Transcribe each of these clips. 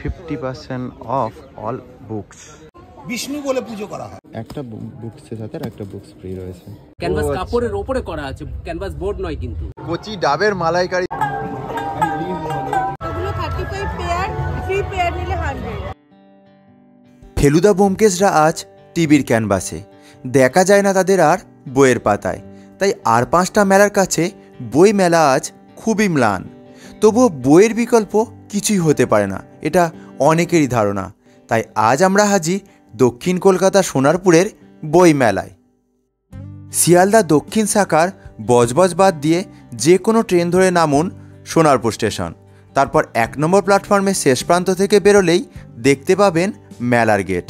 50% of all books. Vishnu বলে পুজো করা হয়। একটা বুকসের সাথে একটা বুকস ফ্রি রয়েছে। ক্যানভাস কাপড়ের উপরে করা আছে, ক্যানভাস বোর্ড নয় কিন্তু। কচি ডাবের মালাইকারি। ওগুলো 35 পেয়ার, 3 পেয়ার নিলে 100। ফেলুদা ব্যোমকেশরা আজ টিভির ক্যানভাসে, দেখা যায় না তাদের আর বইয়ের পাতায়। তাই আর 5টা মেলার কাছে বই মেলা আজ খুবই ম্লান। তবুও বইয়ের বিকল্প কিছুই হতে পারে না, এটা অনেকেরই ধারণা। তাই আজ আমরা হাজির দক্ষিণ কলকাতা সোনারপুরের বই মেলায়। শিয়ালদা দক্ষিণ শাখার বজবজ বাদ দিয়ে যে কোনো ট্রেন ধরে নামুন সোনারপুর স্টেশন। তারপর 1 নম্বর প্ল্যাটফর্মের শেষ প্রান্ত থেকে বেরোলেই দেখতে পাবেন মেলার গেট।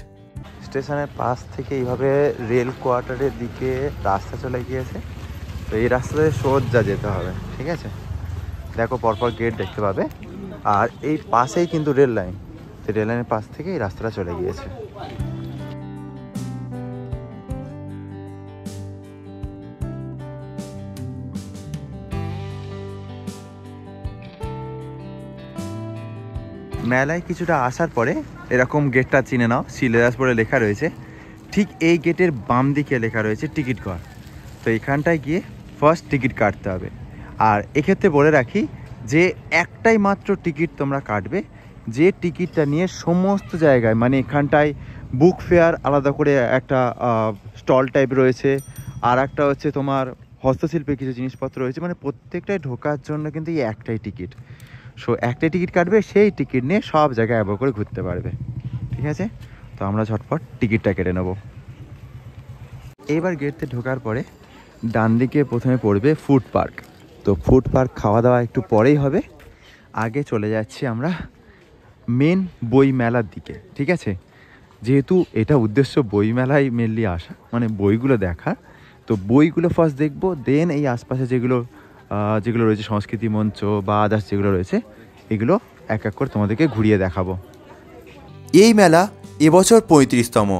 স্টেশনের পাশ থেকে এইভাবে রেল কোয়ার্টারের দিকে রাস্তা চলে গিয়েছে। তো এই রাস্তাতে সোজা যেতে হবে, ঠিক আছে? দেখো পরপর গেট দেখতে পাবে, আর এই পাশেই কিন্তু রেল লাইন। তো রেল লাইনের পাশ থেকে এই রাস্তাটা চলে গিয়েছে। মেলায় কিছুটা আসার পরে এরকম গেটটা চিনে নাও, শিলাদাসপুরে লেখা রয়েছে। ঠিক এই গেটের বাম দিকে লেখা রয়েছে টিকিট ঘর। তো এইখানটায় গিয়ে ফার্স্ট টিকিট কাটতে হবে। আর এক্ষেত্রে বলে রাখি যে একটাই মাত্র টিকিট তোমরা কাটবে, যে টিকিটটা নিয়ে সমস্ত জায়গায়, মানে এখানটায় বুক ফেয়ার আলাদা করে একটা স্টল টাইপ রয়েছে, আর একটা হচ্ছে তোমার হস্তশিল্পের কিছু জিনিসপত্র রয়েছে, মানে প্রত্যেকটায় ঢোকার জন্য কিন্তু এই একটাই টিকিট। সো একটাই টিকিট কাটবে, সেই টিকিট নিয়ে সব জায়গায় একবার করে ঘুরতে পারবে, ঠিক আছে? তো আমরা ঝটপট টিকিটটা কেটে নেব। এইবার গেটতে ঢোকার পরে ডান দিকে প্রথমে পড়বে ফুড পার্ক। তো ফুড পার্ক খাওয়া দাওয়া একটু পরেই হবে। আগে চলে যাচ্ছি আমরা মেন বই মেলার দিকে, ঠিক আছে? যেহেতু এটা উদ্দেশ্য বই মেলায় মেনলি আসা, মানে বইগুলো দেখা। তো বইগুলো ফার্স্ট দেখবো, দেন এই আশপাশে যেগুলো রয়েছে সংস্কৃতি মঞ্চ বা আদার্স যেগুলো রয়েছে, এগুলো এক এক করে তোমাদেরকে ঘুরিয়ে দেখাবো। এই মেলা এবছর 35তম,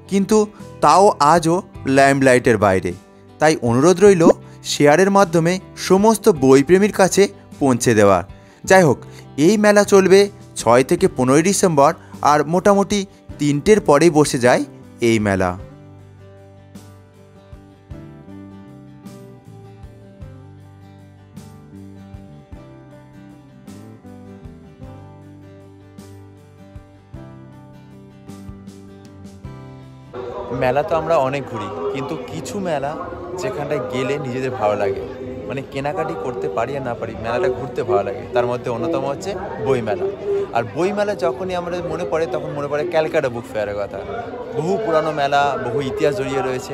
কিন্তু তাও আজও লাইমলাইটের বাইরে। তাই অনুরোধ রইল শেয়ারের মাধ্যমে সমস্ত বইপ্রেমীর কাছে পৌঁছে দেওয়ার। যাই হোক, এই মেলা চলবে 6 থেকে 15 ডিসেম্বর, আর মোটামুটি 3টের পরেই বসে যায় এই মেলা। মেলা তো আমরা অনেক ঘুরি, কিন্তু কিছু মেলা যেখানটায় গেলে নিজেদের ভালো লাগে, মানে কেনাকাটি করতে পারি আর না পারি, মেলাটা ঘুরতে ভালো লাগে। তার মধ্যে অন্যতম হচ্ছে বই মেলা। আর বই মেলা যখনই আমাদের মনে পড়ে, তখন মনে পড়ে ক্যালকাটা বুক ফেয়ারের কথা। বহু পুরানো মেলা, বহু ইতিহাস জড়িয়ে রয়েছে।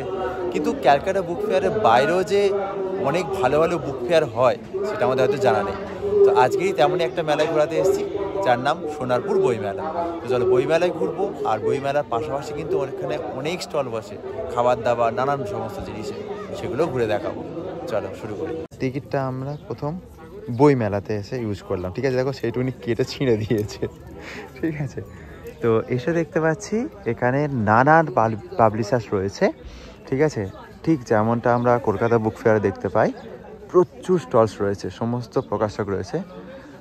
কিন্তু ক্যালকাটা বুক ফেয়ারের বাইরেও যে অনেক ভালো ভালো বুক ফেয়ার হয়, সেটা আমাদের হয়তো জানা নেই। তো আজকেই তেমনই একটা মেলায় ঘোরাতে এসেছি, যার নাম সোনারপুর বই মেলা। তো চলো বই মেলায় ঘুরবো। আর বই মেলার পাশাপাশি কিন্তু ওখানে অনেক স্টল বসে, খাবার দাবার নানান সমস্ত জিনিসের, সেগুলো ঘুরে দেখাবো। চলো শুরু করি। টিকিটটা আমরা প্রথম বই মেলাতে এসে ইউজ করলাম, ঠিক আছে? দেখো সেইটুকুনি কেটে ছিঁড়ে দিয়েছে, ঠিক আছে? তো এসে দেখতে পাচ্ছি এখানে নানান পাবলিশার্স রয়েছে, ঠিক আছে? ঠিক যেমনটা আমরা কলকাতা বুক ফেয়ারে দেখতে পাই, প্রচুর স্টলস রয়েছে, সমস্ত প্রকাশক রয়েছে।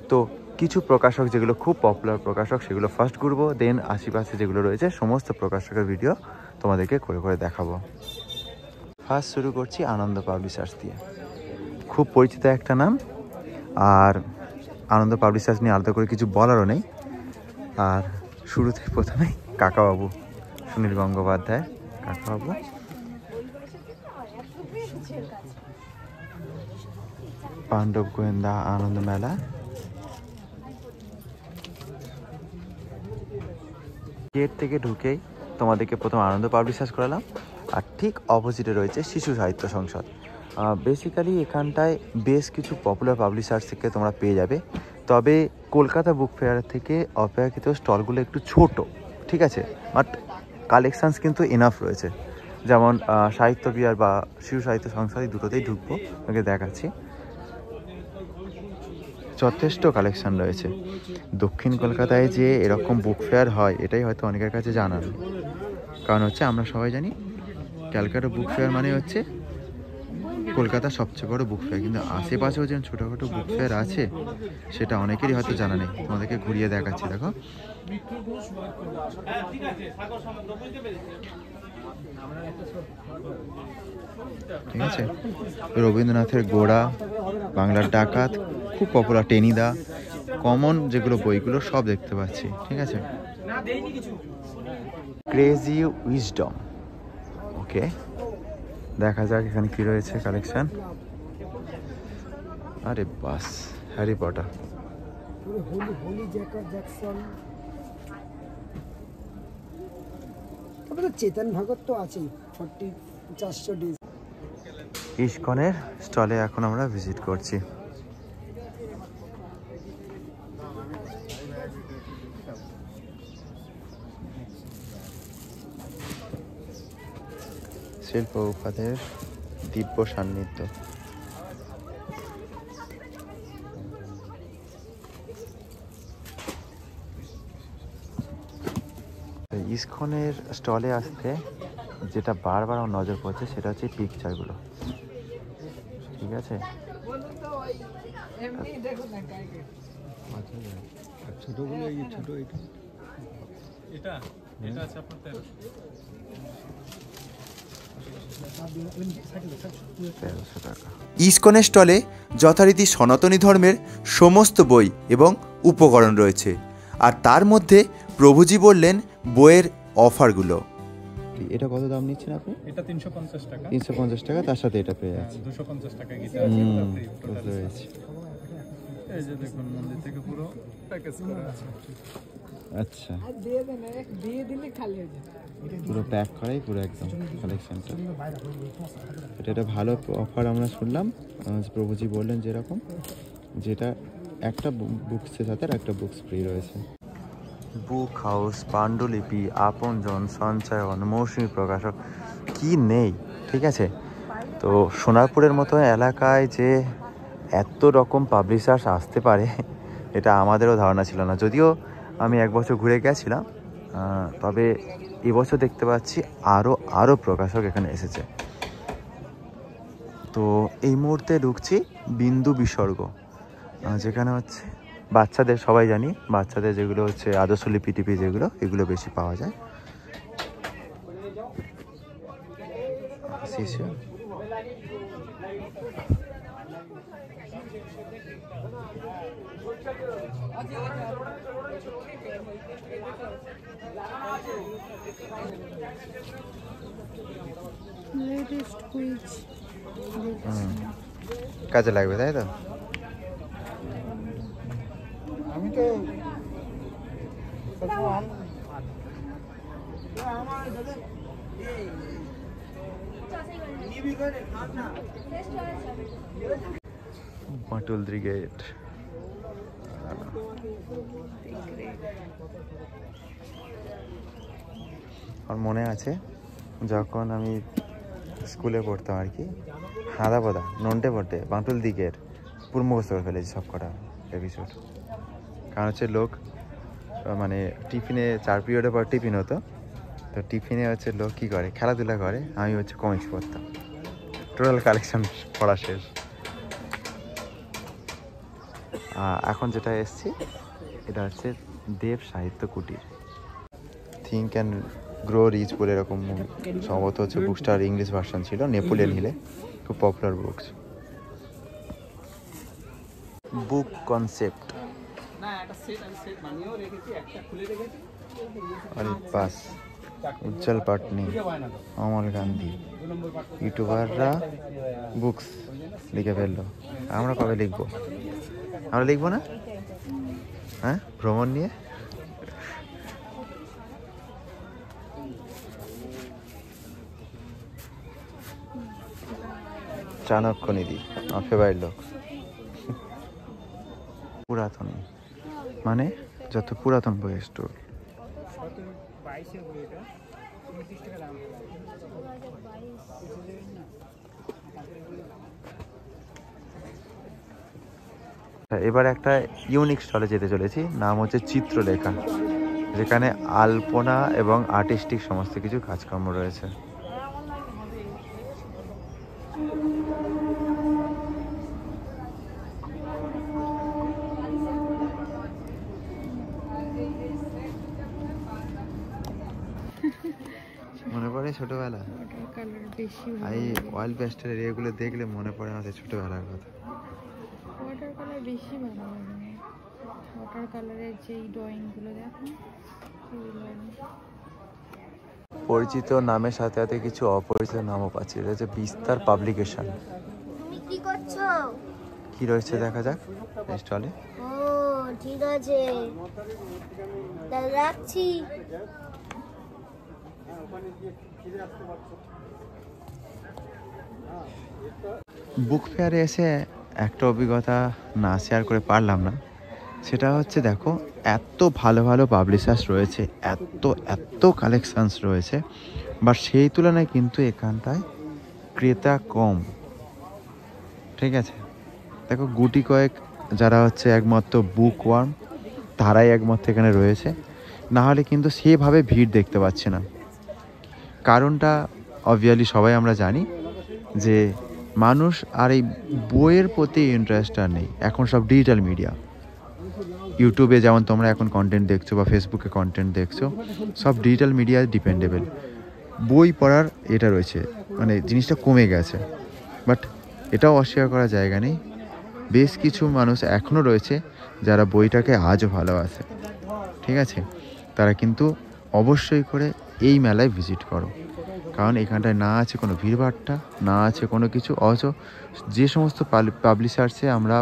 তো কিছু প্রকাশক যেগুলো খুব পপুলার প্রকাশক, সেগুলো ফার্স্ট ঘুরবো, দেন আশেপাশে যেগুলো রয়েছে সমস্ত প্রকাশকের ভিডিও তোমাদেরকে করে করে দেখাবো। ফার্স্ট শুরু করছি আনন্দ পাবলিশার্স দিয়ে। খুব পরিচিত একটা নাম, আর আনন্দ পাবলিশার্স নিয়ে আলাদা করে কিছু বলারও নেই। আর শুরুতে প্রথমেই কাকাবাবু, সুনীল গঙ্গোপাধ্যায় কাকাবাবু। পাণ্ডব গোয়েন্দা আনন্দ মেলা। গেট থেকে ঢুকেই তোমাদেরকে প্রথম আনন্দ পাবলিশার্স করালাম, আর ঠিক অপোজিটে রয়েছে শিশু সাহিত্য সংসদ। বেসিক্যালি এখানটায় বেশ কিছু পপুলার পাবলিশার্স থেকে তোমরা পেয়ে যাবে, তবে কলকাতা বুক ফেয়ার থেকে অপেক্ষাকৃত স্টলগুলো একটু ছোট, ঠিক আছে? বাট কালেকশানস কিন্তু এনাফ রয়েছে। যেমন সাহিত্য বিহার বা শিশু সাহিত্য সংসদ, এই দুটোতেই ঢুকবো, ওকে দেখাচ্ছি। যথেষ্ট কালেকশান রয়েছে। দক্ষিণ কলকাতায় যে এরকম বুক ফেয়ার হয়, এটাই হয়তো অনেকের কাছে জানা নেই। কারণ হচ্ছে আমরা সবাই জানি ক্যালকাটা বুক ফেয়ার মানে হচ্ছে কলকাতার সবচেয়ে বড় বুক ফেয়ার, কিন্তু আশেপাশেও যে ছোটোখাটো বুক ফেয়ার আছে সেটা অনেকেরই হয়তো জানা নেই। তোমাদেরকে ঘুরিয়ে দেখাচ্ছি, দেখো। ঠিক আছে, রবীন্দ্রনাথের গোড়া, বাংলার ডাকাত, খুব পপুলার, টেনিদা, কমন যেগুলো বইগুলো সব দেখতে পাচ্ছি। ঠিক আছে, ক্রেজি উইজডম। ওকে, দেখা যাক এখানে কি রয়েছে কালেকশন। আরে বাস, হ্যারি পটার। চেতন ভগত তো আছেই, 400 ডেজ। ইস্কনের স্টলে এখন আমরা ভিজিট করছি। শিল্প উপাদের দিব্য সান্নিধ্য। ইস্কনের স্টলে আসতে যেটা বারবার আমার নজর পড়ছে সেটা হচ্ছে পিকচারগুলো। ঠিক আছে, ইস্কনের স্টলে যথারীতি সনাতনী ধর্মের সমস্ত বই এবং উপকরণ রয়েছে, আর তার মধ্যে প্রভুজি বললেন বইয়ের অফারগুলো। এটা কত দাম নিচ্ছেন আপনি? এটা 350 টাকা। 350 টাকা, তার সাথে এটা পেয়ে যাচ্ছে 250 টাকা গিটার আছে। এই যে দেখুন মন্দির থেকে পুরো প্যাকেজ করা আছে। আচ্ছা, দিয়ে দিলে খালি হয়ে যায়। পুরো প্যাক করাই পুরো একদম কালেকশনটা। এটা ভালো অফার আমরা শুনলাম, প্রভুজি বললেন যেরকম, যেটা একটা বুকসের সাথে একটা বুকস ফ্রি রয়েছে। বুক হাউস, পাণ্ডুলিপি, আপনজন, সঞ্চয়ন, মৌসুমী প্রকাশক, কি নেই। ঠিক আছে, তো সোনারপুরের মতো এলাকায় যে এত রকম পাবলিশার্স আসতে পারে এটা আমাদেরও ধারণা ছিল না। যদিও আমি এক বছর ঘুরে গেছিলাম, তবে এবছর দেখতে পাচ্ছি আরও প্রকাশক এখানে এসেছে। তো এই মুহূর্তে ঢুকছি বিন্দু বিসর্গ, যেখানে হচ্ছে বাচ্চাদের, সবাই জানি বাচ্চাদের যেগুলো হচ্ছে আদর্শলিপি টিপি যেগুলো, এগুলো বেশি পাওয়া যায়। শিশু কাজে লাগবে, তাই তো? আমি তো মাটুলদ্রি গেট। আমার মনে আছে যখন আমি স্কুলে পড়তাম আর কি, হাঁদাপদা নন্টে পড়তে বাঁটুল দিকের পুরো মুখস্থ করে ফেলেছি সব কটা এপিসোড। কারণ হচ্ছে লোক মানে টিফিনে 4 পিরিয়ডের পর টিফিন হতো, তো টিফিনে হচ্ছে লোক কী করে, খেলাধুলা করে, আমি হচ্ছে কমিক্স পড়তাম। টোটাল কালেকশন পড়া শেষ। এখন যেটা এসছি এটা হচ্ছে দেব সাহিত্য কুটির। থিঙ্ক অ্যান্ড গ্রো রিচ বলে এরকম সম্ভবত হচ্ছে বুকসটার ইংলিশ ভার্সন ছিল, নেপোলিয়ন হিলে, খুব পপুলার বুকস। বুক কনসেপ্ট আরে পাস, উজ্জ্বল পাটনি, অমল গান্ধী, ইউটিউবাররা বুকস লিখে ফেললো। আমরা কবে লিখবো? আমরা লিখবো না? হ্যাঁ, ভ্রমণ নিয়ে। চাণক্য নিধি আমার ফেভারিট লোক। পুরাতন মানে যত পুরাতন বইয়ের স্টোর। এবার একটা ইউনিক স্টলে যেতে চলেছি, নাম হচ্ছে চিত্রলেখা, যেখানে আলপনা এবং আর্টিস্টিক সমস্ত কিছু কাজকর্ম রয়েছে। মনে পড়ে ছোটবেলা? ওয়াটার কালার বেশি এই অয়েল প্যাস্টেলের এগুলো দেখলে মনে পড়ে আমাদের ছোটবেলার কথা। ওয়াটার কালার বেশি ভালো লাগে। ওয়াটার কালারের যেই ড্রয়িংগুলো দেখো সেগুলো পরিচিত নামের সাথে সাথে কিছু অপরিচিত নামও পাচ্ছি। এটা হচ্ছে বিস্তার পাবলিকেশন। তুমি কি করছো? কি রয়েছে দেখা যাক স্টলে। ও ঠিক আছে, তাহলে রাখছি। বুক ফেয়ারে এসে একটা অভিজ্ঞতা না শেয়ার করে পারলাম না, সেটা হচ্ছে দেখো এত ভালো ভালো পাবলিশার্স রয়েছে, এত কালেকশানস রয়েছে, বাট সেই তুলনায় কিন্তু এখানটায় ক্রেতা কম। ঠিক আছে, দেখো গুটি কয়েক যারা হচ্ছে একমাত্র বুক ওয়ার্ম তারাই একমাত্র এখানে রয়েছে, না হলে কিন্তু সেভাবে ভিড় দেখতে পাচ্ছি না। কারণটা অবভিয়াসলি সবাই আমরা জানি যে মানুষ আর এই বইয়ের প্রতি ইন্টারেস্টটা নেই। এখন সব ডিজিটাল মিডিয়া, ইউটিউবে যেমন তোমরা এখন কন্টেন্ট দেখছো বা ফেসবুকে কন্টেন্ট দেখছো, সব ডিজিটাল মিডিয়ায় ডিপেন্ডেবল। বই পড়ার এটা রয়েছে, মানে জিনিসটা কমে গেছে। বাট এটাও অস্বীকার করার জায়গা নেই, বেশ কিছু মানুষ এখনও রয়েছে যারা বইটাকে আজও ভালোবাসে। ঠিক আছে, তারা কিন্তু অবশ্যই করে এই মেলায় ভিজিট করো, কারণ এখানটায় না আছে কোনো ভিড়ভাট্টা, না আছে কোনো কিছু। অথচ যে সমস্ত পাবলিশার্সে আমরা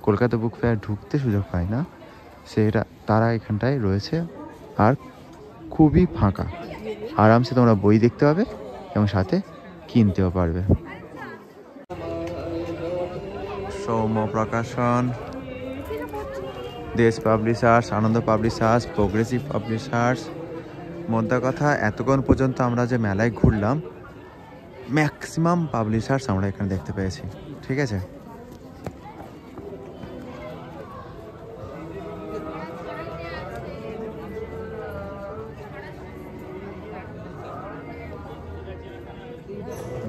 কলকাতা বুক ফেয়ার ঢুকতে সুযোগ পাই না, সেটা তারা এখানটায় রয়েছে আর খুবই ফাঁকা। আরামসে তোমরা বই দেখতে পাবে এবং সাথে কিনতেও পারবে। সৌম্য প্রকাশন, দেশ পাবলিশার্স, আনন্দ পাবলিশার্স, প্রোগ্রেসিভ পাবলিশার্স। মোদ্দা কথা, এতক্ষণ পর্যন্ত আমরা যে মেলায় ঘুরলাম ম্যাক্সিমাম পাবলিশার্স আমরা এখানে দেখতে পেয়েছি। ঠিক আছে,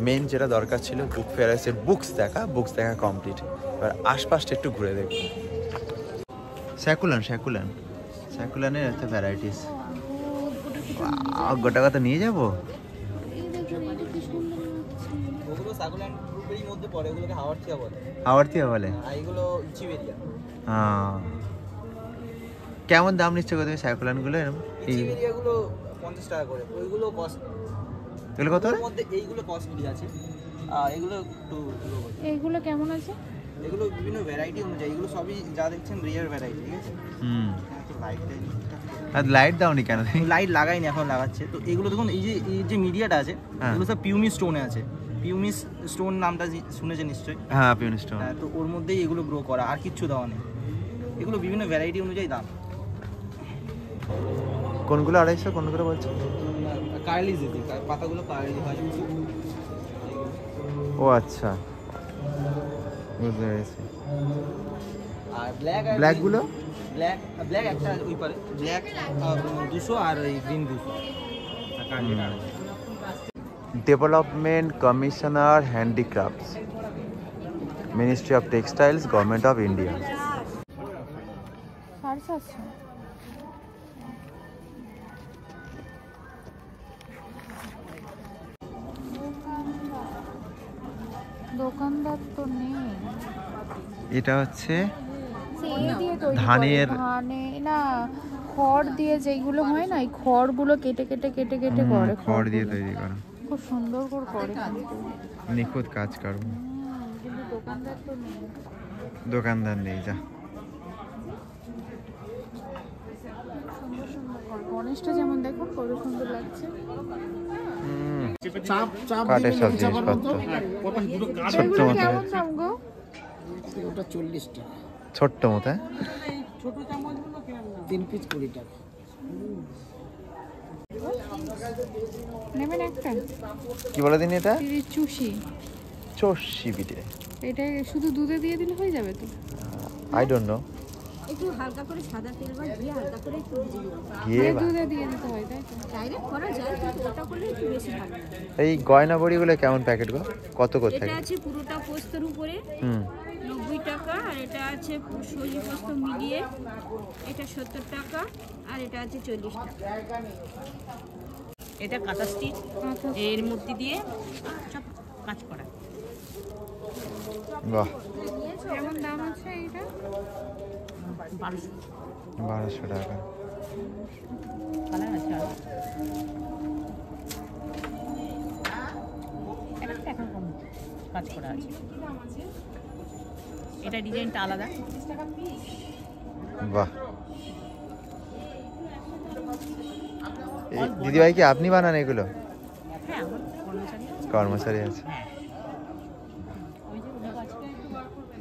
মেন যেটা দরকার ছিল বুক ফেয়ার এসে বুকস দেখা কমপ্লিট। এবার আশপাশটা একটু ঘুরে দেখব। স্যাকুলানের একটা ভ্যারাইটিস গোটা কথা নিয়ে যাবো। হাওয়ার থিয়া বলে। কেমন দাম নিচ্ছে তুমি স্যাকুলান গুলো? এগুলো 50 টাকা করে, ওইগুলো কস্ট। এগুলো কত? এর মধ্যে এইগুলো কস্টলি আছে, এগুলো একটু এইগুলো কেমন আছে? এগুলো বিভিন্ন ভ্যারাইটি অনুযায়ী, এগুলো সবই যা দেখছেন রিয়ার ভ্যারাইটি। ঠিক আছে, লাইট দাওনি কেন? লাইট লাগাইনি, এখন লাগাচ্ছে। তো এগুলো দেখুন, এই যে মিডিয়াটা আছে এগুলো সব পিউমি স্টোনে আছে। পিউমি স্টোন নামটা শুনেছে নিশ্চয়ই? হ্যাঁ, পিউমি স্টোন। তো ওর মধ্যেই এগুলো গ্রো করা, আর কিচ্ছু দেওয়া নেই। এগুলো বিভিন্ন ভ্যারাইটি অনুযায়ী দাম। কোনগুলো 250, কোনগুলো বলছো? কার্লি যদি পাতাগুলো কার্লি হয়। ও আচ্ছা, বুঝতে পেরেছি। আর ব্ল্যাকগুলো? ব্ল্যাক একটা ওই পারে, ব্ল্যাক 200 আর ওই green 200। Development commissioner handicrafts, ministry of textiles, government of India. দোকানদার তো নেই। এটা হচ্ছে ধানে না, খড় দিয়ে যেগুলো হয় না, এই খড়গুলো কেটে করে, খড় দিয়ে তৈরি করা, খুব সুন্দর করে নিখুঁত কাজ কর্ম। কিন্তু দোকানদার তো নেই। দোকানদার নেই, যা। সুন্দর গণেশটা যেমন দেখুন কত সুন্দর লাগছে। কাঠের সব জিনিসপত্র, ছোট্ট মতো। কেমন দাম গো? ওটা 40 টাকা। ছোট্ট মতো, 3 পিস 20 টাকা। নেবেন একটা? কি বলে দিন এটা? চুষি পিঠে। এটা শুধু দুধে দিয়ে দিলে হয়ে যাবে তো? I don't know. একটু হালকা করে সাদা তেল বা ঘি হালকা করে একটু দুধে দিয়ে দিতে হয়, তাই তো? ডাইরেক্ট করা যায়, কিন্তু ওটা করলে একটু বেশি ভালো। এই গয়না বড়িগুলো কেমন প্যাকেট গো? কত করে থাকে? এটা আছে পুরোটা পোস্তের উপরে 90 টাকা, আর এটা আছে সবজি পোস্ত মিলিয়ে এটা 70 টাকা, আর এটা আছে 40 টাকা। এটা কাঁথা স্টিচ, এর মধ্যে দিয়ে সব কাজ করা। বাহ, কেমন দাম আছে এটা? 1200 টাকা। কালার আছে আর এখন কম কাজ করা আছে। এটা ডিজাইনটা আলাদা। বাহ, দিদিভাই কি আপনি বানান এগুলো? হ্যাঁ, আমার কর্মচারী আছে।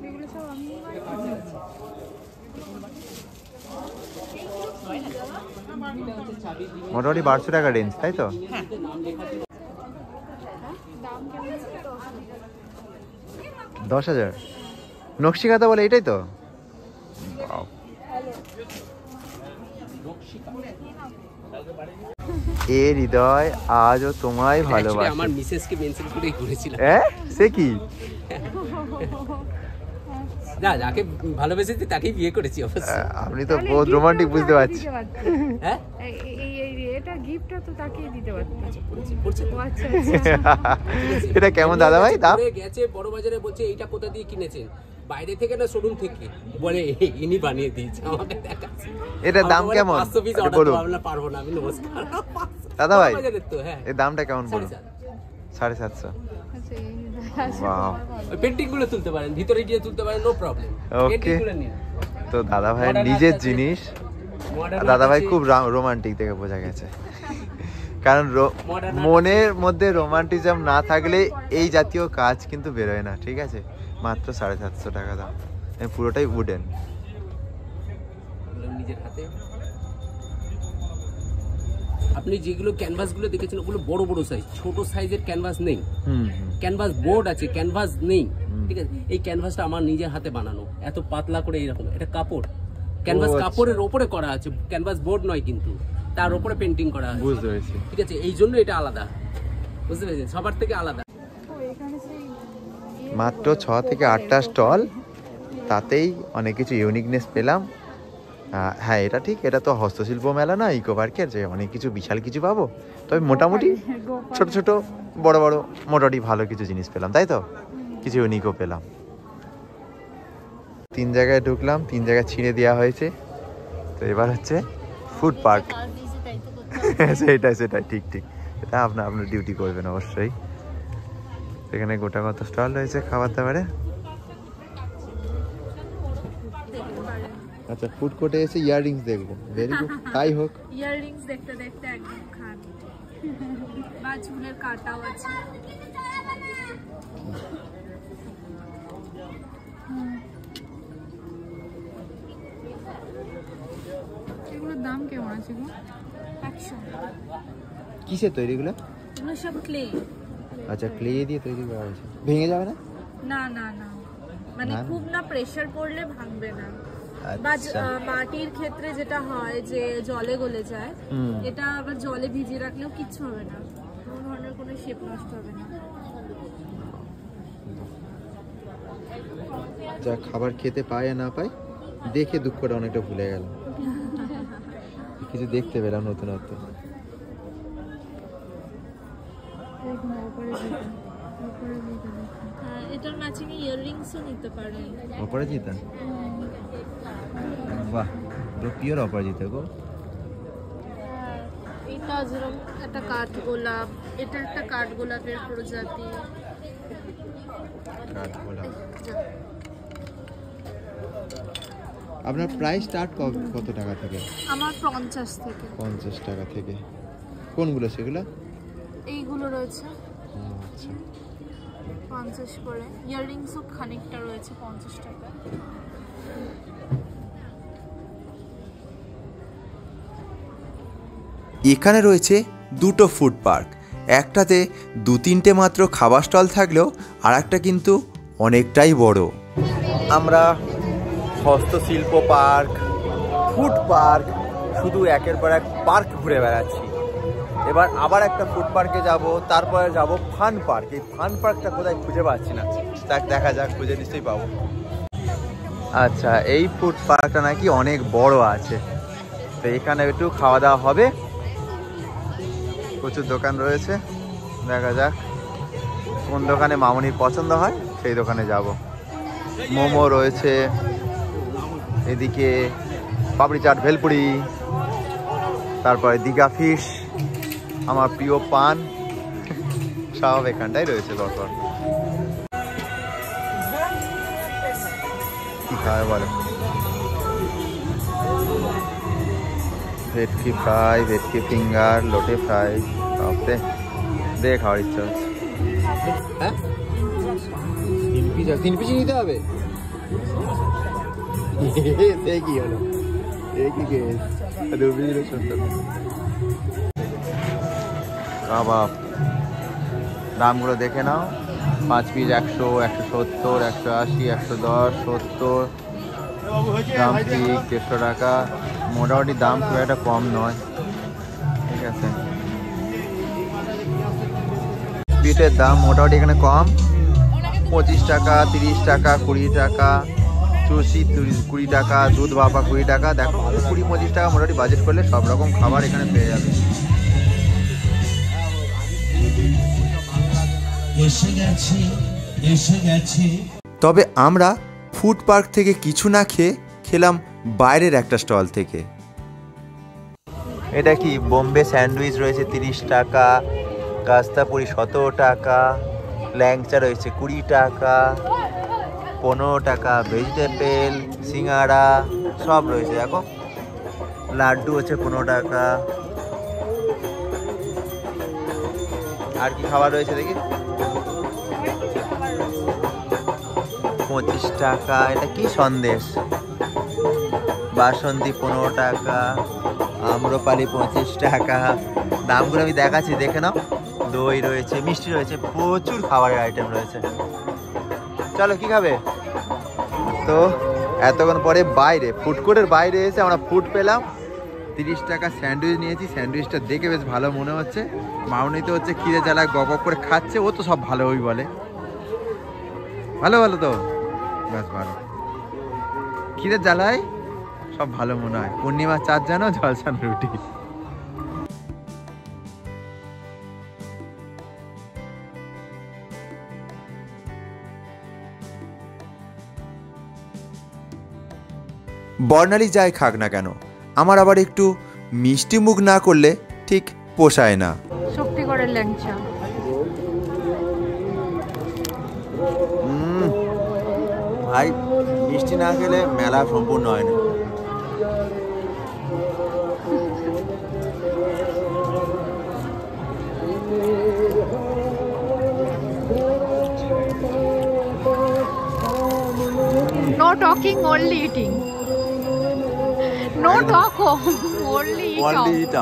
এগুলো সব আমি মোটামুটি 1200 টাকা রেঞ্জ, তাই তো? দাম কেমন আছে? 10,000 নকশিকাতা বলে, এটাই তো? এ হৃদয় আজও তোমায় ভালোবাসে। আমার মিসেসকে মেনশন করেই করেছিলাম। সে কি? না, যাকে ভালোবেসেছি তাকেই বিয়ে করেছি অবশ্য। আপনি তো বহুত রোমান্টিক, বুঝতে পারছি। হ্যাঁ, এটা গিফটটা তো তাকেই দিতে পড়ছে। এটা কেমন দাদা ভাই দাম? গেছে বড় বাজারে, বলছে এইটা কোথা দিয়ে কিনেছেন? বাইরে থেকে না শোরুম থেকে? বলে ইনি বানিয়ে দিয়েছে আমাকে দেখাচ্ছে। এটা দাম কেমন? 500 পিস অর্ডার করতে পারবো না আমি, নমস্কার। দাদা ভাই তো হ্যাঁ, এই দামটা কেমন বলুন? 750। ওই পেন্টিং গুলো তুলতে পারেন, ভিতরে গিয়ে তুলতে পারেন, নো প্রবলেম। ওকে, তো দাদা ভাইয়ের নিজের জিনিস। দাদা ভাই খুব রোমান্টিক দেখে বোঝা গেছে, কারণ মনের মধ্যে রোমান্টিজম না থাকলে এই জাতীয় কাজ কিন্তু বেরোয় না। ঠিক আছে, মাত্র 750 টাকা দাম, পুরোটাই উডেন। নিজের হাতে আপনি যেগুলো ক্যানভাস গুলো দেখেছেন ওগুলো বড় বড় সাইজ, ছোট সাইজের ক্যানভাস নেই। ক্যানভাস বোর্ড আছে, ক্যানভাস নেই। ঠিক আছে, এই ক্যানভাসটা আমার নিজের হাতে বানানো, এত পাতলা করে এরকম। এটা কাপড়, ক্যানভাস কাপড়ের ওপরে করা আছে, ক্যানভাস বোর্ড নয় কিন্তু, তার উপরে পেন্টিং করা আছে। বুঝতে পেরেছি। ঠিক আছে, এই জন্য এটা আলাদা, বুঝতে পেরেছেন, সবার থেকে আলাদা। মাত্র 6 থেকে 8টা স্টল, তাতেই অনেক কিছু ইউনিকনেস পেলাম। হ্যাঁ, এটা ঠিক, এটা তো হস্তশিল্প মেলা না ইকো পার্কের, যে অনেক কিছু বিশাল কিছু পাবো, তবে মোটামুটি ছোট ছোট বড় বড় মোটামুটি ভালো কিছু জিনিস পেলাম, তাই তো? কিছু ইউনিকও পেলাম। 3 জায়গায় ঢুকলাম, 3 জায়গায় ছিঁড়ে দেওয়া হয়েছে। তো এবার হচ্ছে ফুড পার্ক। সেটাই ঠিক, এটা আপনার ডিউটি করবেন অবশ্যই। এখানে গোটা কত স্টল রয়েছে খাবার দাবারে। আচ্ছা, ফুড কোর্টে এসে ইয়াররিংস দেখবো, ভেরি গুড, তাই হোক। ইয়াররিংস দেখতে দেখতে একদম খান, বা চুলের কাটাও আছে। এগুলোর দাম কেমন আছে গো? 100। কিসের তৈরি এগুলো? এগুলো সব ক্লে। আচ্ছা, ক্লে দিয়ে তৈরি করা হয়েছে, ভেঙে যাবে না? না না না, মানে খুব না প্রেসার পড়লে ভাঙবে না। বা মাটির ক্ষেত্রে যেটা হয় যে জলে গলে যায়, এটা আবার জলে ভিজিয়ে রাখলেও কিচ্ছু হবে না, কোনো ধরনের কোনো শেপ নষ্ট হবে না। যা খাবার খেতে পায় না পায়, দেখে দুঃখটা অনেকটা ভুলে গেল, কিছু দেখতে পেলাম নতুনত্ব। এটার ম্যাচিং ইয়াররিংসও নিতে পারেন। অপরাজিতা, বাহ, পুরো পিওর অপরাজিতা গো। এটা যেরকম একটা কাঠগোলাপ, এটা একটা কাঠগোলাপের প্রজাতি। কাঠগোলাপ। আপনার প্রাইস স্টার্ট কত টাকা থেকে? আমার 50 থেকে। 50 টাকা থেকে। কোনগুলো সেগুলো? এইগুলো রয়েছে। আচ্ছা, 50 করে। ইয়াররিংসও খানিকটা রয়েছে 50 টাকা। এখানে রয়েছে দুটো ফুড পার্ক, একটাতে 2-3টে মাত্র খাবার স্টল থাকলেও আর একটা কিন্তু অনেকটাই বড়। আমরা হস্তশিল্প পার্ক, ফুড পার্ক, শুধু একের পর এক পার্ক ঘুরে বেড়াচ্ছি। এবার আবার একটা ফুড পার্কে যাব, তারপরে যাব ফান পার্ক। এই ফান পার্কটা কোথায় খুঁজে পাচ্ছি না, তাক দেখা যাক, খুঁজে নিশ্চয়ই পাবো। আচ্ছা, এই ফুড পার্কটা নাকি অনেক বড় আছে, তো এখানে একটু খাওয়া দাওয়া হবে। প্রচুর দোকান রয়েছে, দেখা যাক কোন দোকানে মামনির পছন্দ হয় সেই দোকানে যাব। মোমো রয়েছে, এদিকে পাপড়ি চাট, ভেলপুরি, তারপরে দীঘা ফিশ, আমার প্রিয় পান, সব এখানটাই রয়েছে। দরকার কি খায় বলো? ভেটকি ফ্রাই, ভেটকি ফিঙ্গার, লোটে ফ্রাই, সবতে দিয়ে খাওয়ার ইচ্ছা হচ্ছে। হ্যাঁ 3 পিস নিতে হবে। কি হলো? কাবাব দামগুলো দেখে নাও। 5 পিস 100, 170, 180, 110, 70, দাম ঠিক 150 টাকা। মোটামুটি দাম খুব একটা কম নয়, ঠিক আছে। বিটের দাম মোটামুটি এখানে কম, 25 টাকা, 30 টাকা, 20 টাকা, চুষি 20 টাকা, দুধ ভাপা 20 টাকা। দেখো 20-25 টাকা মোটামুটি বাজেট করলে সব রকম খাবার এখানে পেয়ে যাবে। তবে আমরা ফুড পার্ক থেকে কিছু না খেয়ে খেলাম বাইরের একটা স্টল থেকে। এটা কি বোম্বে স্যান্ডউইচ রয়েছে 30 টাকা, কাস্তাপুরি 17 টাকা, ল্যাংচা রয়েছে 20 টাকা, 15 টাকা, ভেজিটেবল, সিঙ্গাড়া সব রয়েছে। দেখো লাড্ডু হচ্ছে 15 টাকা। আর কি খাবার রয়েছে দেখি? 25 টাকা। এটা কি সন্দেশ, বাসন্তী 15 টাকা, আম্রপালি 25 টাকা। দামগুলো আমি দেখাচ্ছি, দেখে নাও। দই রয়েছে, মিষ্টি রয়েছে, প্রচুর খাবারের আইটেম রয়েছে। চলো কি খাবে? তো এতক্ষণ পরে বাইরে ফুড কোর্টের বাইরে এসে আমরা ফুড পেলাম। 30 টাকা স্যান্ডউইচ নিয়েছি। স্যান্ডউইচটা দেখে বেশ ভালো মনে হচ্ছে। মাউনি তো হচ্ছে খিদে জ্বালায় গপ গপ করে খাচ্ছে, ও তো সব ভালোই বলে। ভালো ভালো তো বেশ ভালো, খিদে জ্বালায় সব ভালো মনে হয়। পূর্ণিমা চাঁদ জানো, ঝলসান রুটি। বর্ণালী যাই খাক না কেন, আমার আবার একটু মিষ্টি মুখ না করলে ঠিক পোষায় না। শক্তিগড়ের ল্যাংচা ভাই, মিষ্টি না খেলে মেলা সম্পূর্ণ হয় না। No talking, only eating. No talk, only eat. Only eat.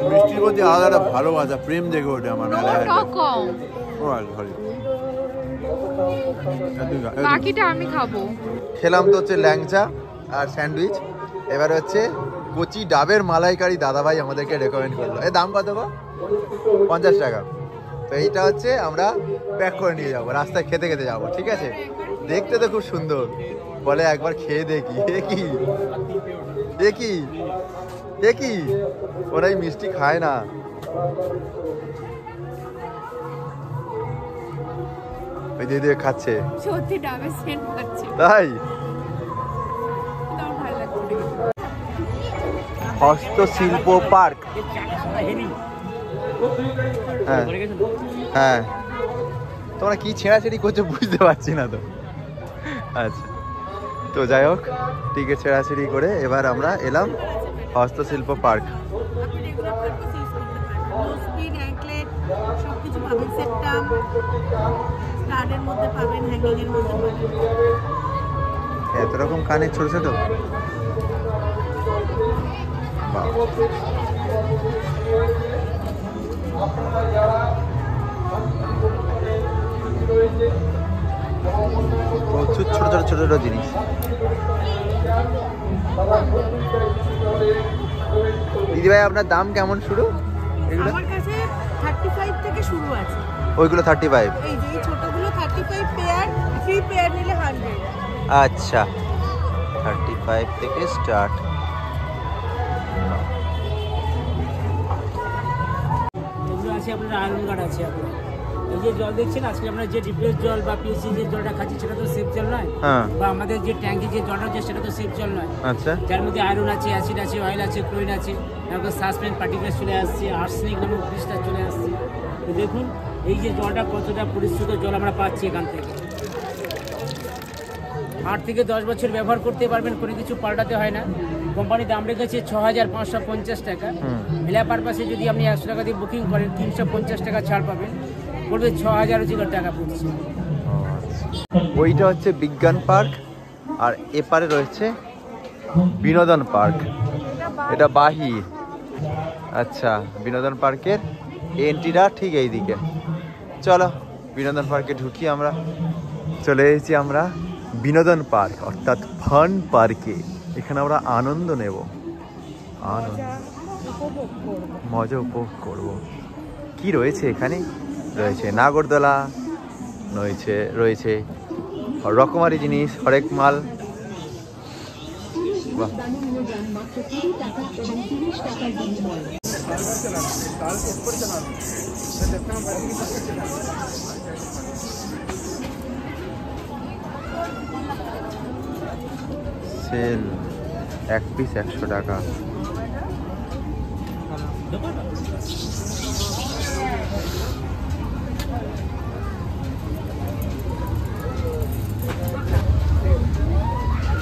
মিষ্টির প্রতি আলাদা একটা ভালোবাসা, প্রেম জেগে ওঠে আমার। বাকিটা আমি খাবো। খেলাম তো হচ্ছে ল্যাংচা আর স্যান্ডউইচ। এবার হচ্ছে কচি ডাবের মালাইকারি দাদাভাই আমাদেরকে রেকমেন্ড করলো। এর দাম কত গো? 50 টাকা। তো এইটা হচ্ছে আমরা প্যাক করে নিয়ে যাবো, রাস্তায় খেতে খেতে যাবো, ঠিক আছে। দেখতে তো খুব সুন্দর, বলে একবার খেয়ে দেখি। দেখি ওরাই মিষ্টি খায় না। ওই দিদি খাচ্ছে, সত্যি ডাবের সেন্ট পাচ্ছে তাই। দাও, ভালো লাগছে। হস্তশিল্প পার্ক। হ্যাঁ হ্যাঁ, তোমরা কি ছেঁড়াছেড়ি করছো বুঝতে পারছি না তো। আচ্ছা, তো যাই হোক, টিকিট ছেঁড়াছেড়ি করে এবার আমরা এলাম হস্তশিল্প পার্ক। এত রকম কানে ছোট ছোট, প্রচুর ছোট ছোট ছোট ছোট জিনিস। দিদিভাই, আপনার দাম কেমন শুরু? এগুলো আমার কাছে 35 থেকে শুরু আছে। ওইগুলো 35? এই যে ছোটগুলো 35 পেয়ার, 3 পেয়ার নিলে 100। আচ্ছা, 35 থেকে স্টার্ট। আছে আপনার আয়রন গার্ড আছে আপনার। এই যে জল দেখছেন আজকে আমরা যে ডিপ্লেস জল বা পিএসসি যে জলটা খাচ্ছি সেটা তো সেফ জল নয়, বা আমাদের যে ট্যাঙ্কি যে জলটা হচ্ছে সেটা তো সেফ জল নয়। আচ্ছা, যার মধ্যে আয়রন আছে, অ্যাসিড আছে, অয়েল আছে, ক্লোরিন আছে, তারপর সাসপেন্ট পার্টিকেলস চলে আসছে, আর্সেনিক নামক বিষটা চলে আসছে। তো দেখুন এই যে জলটা কতটা পরিশুদ্ধ জল আমরা পাচ্ছি এখান থেকে। 8 থেকে 10 বছর ব্যবহার করতে পারবেন, কোনো কিছু পাল্টাতে হয় না। কোম্পানি দাম রেখেছে 6550 টাকা। মেলা পারপাসে যদি আপনি 100 টাকা দিয়ে বুকিং করেন 350 টাকা ছাড় পাবেন, পড়বে 6000 টাকা পড়ছে। ওইটা হচ্ছে বিজ্ঞান পার্ক আর এপারে রয়েছে বিনোদন পার্ক, এটা বাহির। আচ্ছা, বিনোদন পার্কের এন্ট্রিটা ঠিক এই দিকে। চলো বিনোদন পার্কে ঢুকি আমরা। চলে এসেছি আমরা বিনোদন পার্ক অর্থাৎ ফান পার্কে। এখানে আমরা আনন্দ নেব, মজা উপভোগ করব। কি রয়েছে এখানে? রয়েছে নাগরদোলা, রয়েছে রকমারি জিনিস, হরেক মাল। বাহ, সেল 1 পিস 100 টাকা।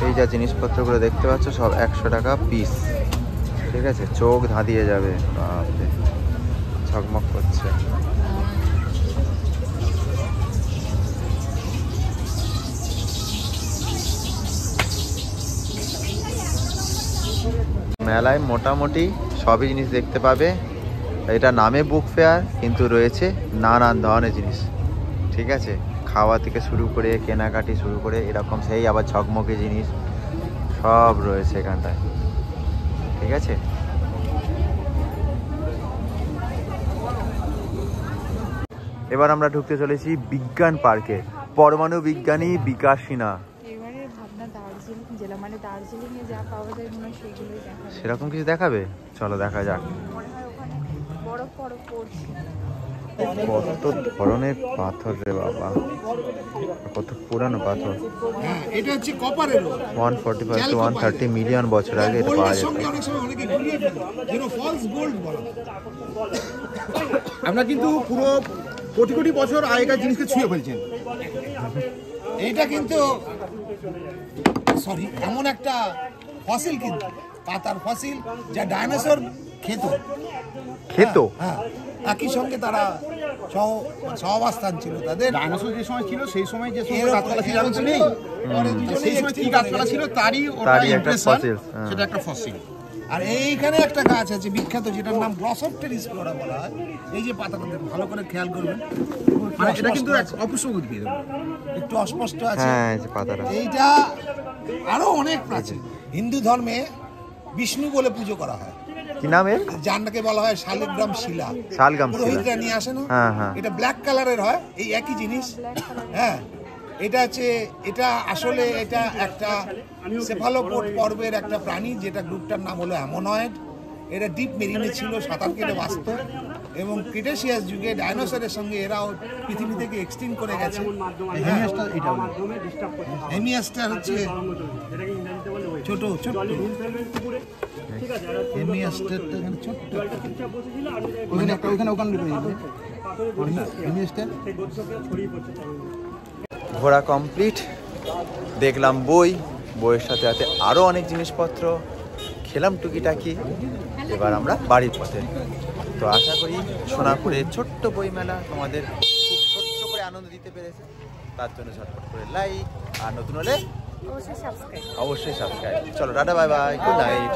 এই যা জিনিসপত্রগুলো দেখতে পাচ্ছ সব 100 টাকা পিস, ঠিক আছে? চোখ ধাঁধিয়ে যাবে, বাপরে ঝকমক করছে। মেলায় মোটামুটি সবই জিনিস দেখতে পাবে। এটা নামে বুক ফেয়ার, কিন্তু রয়েছে নানান ধরনের জিনিস, ঠিক আছে? খাওয়া থেকে শুরু করে কেনাকাটি শুরু করে এরকম সেই আবার ঝকমকে জিনিস সব রয়েছে এখানটায়, ঠিক আছে? এবার আমরা ঢুকতে চলেছি বিজ্ঞান পার্কে। পরমাণু বিজ্ঞানী বিকাশ সিনহা। এবারে ভাবনা দার্জিলিং জেলা, মানে দার্জিলিংয়ে যা পাওয়া যায় মনে হয় সেগুলোই দেখাবে। সেরকম কিছু দেখাবে? চলো দেখা যাক। মনে হয় ওখানে বরফ পড়ছে। কত ধরনের পাথর রে বাবা, কত পুরানো পাথর। এটা হচ্ছে কপারের 145 to 130 মিলিয়ন বছর আগে এটা পাওয়া যেত। আমরা কিন্তু পুরো কোটি কোটি বছর আগেকার জিনিসকে ছুঁয়ে ফেলছেন। এইটা কিন্তু এমন একটা ফসিল, কিন্তু পাতার ফসিল যা ডাইনোসর খেত। হ্যাঁ, একই সঙ্গে তারা সহাবস্থান ছিল তাদের। ডাইনোসর যে সময় ছিল সেই সময় যে গাছপালা ছিল নেই, সেই সময় কি গাছপালা ছিল তারই ইমপ্রেশন, সেটা একটা ফসিল। আর এইখানে একটা গাছ আছে বিখ্যাত, যেটার নাম গ্লসোপ্টেরিস ফ্লোরা বলা হয়। এই যে পাতাটা ভালো করে খেয়াল করবেন, মানে এটা কিন্তু অপুষ্প উদ্ভিদ, একটু অস্পষ্ট আছে পাতাটা। এইটা আরো অনেক প্রাচীন। হিন্দু ধর্মে বিষ্ণু বলে পুজো করা হয়। কি নামে? যাকে বলা হয় শালিগ্রাম শিলা। পুরোহিতরা নিয়ে আসে না, এটা ব্ল্যাক কালারের হয়, এই একই জিনিস। হ্যাঁ, এটা হচ্ছে, এটা আসলে এটা একটা সেফালোপোড পর্বের একটা প্রাণী, যেটা গ্রুপটার নাম হলো অ্যামোনয়েড। এটা ডিপ মেরিনে ছিল, সাঁতার কেটে বাঁচত, এবং ক্রিটেশিয়াস যুগে ডাইনোসরের সঙ্গে এরাও পৃথিবী থেকে এক্সটিংক্ট করে গেছে। হেমিয়াসটা হচ্ছে ছোট ছোট, ঘোরা কমপ্লিট, দেখলাম বই, বইয়ের সাথে সাথে আরো অনেক জিনিসপত্র, খেলাম টুকিটাকি। এবার আমরা বাড়ির পথে। তো আশা করি সোনাপুরের ছোট্ট বই মেলা তোমাদের খুব ছোট্ট করে আনন্দ দিতে পেরেছে। তার জন্য ঝটপট করে লাইক, আর নতুন হলে অবশ্যই সাবস্ক্রাইব। চলো tata, bye bye, good night.